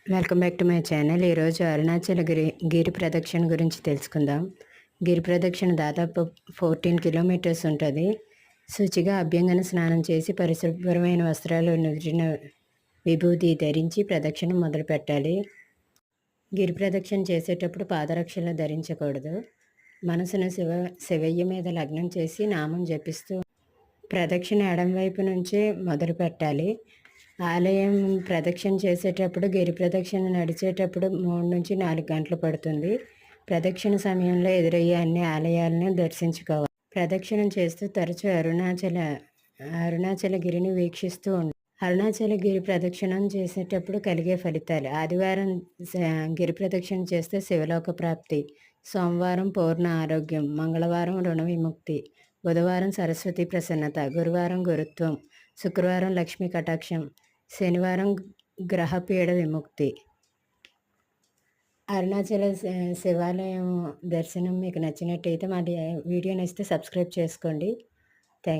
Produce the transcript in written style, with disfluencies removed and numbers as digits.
Welcome back to my channel. ఈరోజు అరుణాచల్ గిరి ప్రదక్షిణ గురించి తెలుసుకుందాం. గిరి ప్రదక్షిణ దాదాపు 14 కిలోమీటర్స్ ఉంటుంది. శుచిగా అభ్యంగన స్నానం చేసి పరిశుభ్రమైన వస్త్రాలు నుదిటిన విభూతి ధరించి ప్రదక్షిణ మొదలు పెట్టాలి. గిరి ప్రదక్షిణ చేసేటప్పుడు పాదరక్షలు ధరించకూడదు. మనసును శివయ్య మీద లగ్నం చేసి నామం జపిస్తూ ప్రదక్షిణ ఎడం వైపు నుంచే మొదలు పెట్టాలి. ఆలయం ప్రదక్షిణ చేసేటప్పుడు గిరి ప్రదక్షిణ నడిచేటప్పుడు 3 నుంచి 4 గంటలు పడుతుంది. ప్రదక్షిణ సమయంలో ఎదురయ్యే అన్ని ఆలయాలను దర్శించుకోవాలి. ప్రదక్షిణం చేస్తూ తరచూ అరుణాచల గిరిని వీక్షిస్తూ ఉండాలి. అరుణాచల గిరి ప్రదక్షిణం చేసేటప్పుడు కలిగే ఫలితాలు: ఆదివారం గిరి ప్రదక్షిణ చేస్తే శివలోక ప్రాప్తి, సోమవారం పూర్ణ ఆరోగ్యం, మంగళవారం రుణ విముక్తి, బుధవారం సరస్వతి ప్రసన్నత, గురువారం గురుత్వం, శుక్రవారం లక్ష్మీ కటాక్షం, శనివారం గ్రహపీడ విముక్తి. అరుణాచల శివాలయం దర్శనం మీకు నచ్చినట్టయితే మాది వీడియో నచ్చితే సబ్స్క్రైబ్ చేసుకోండి. Thank you.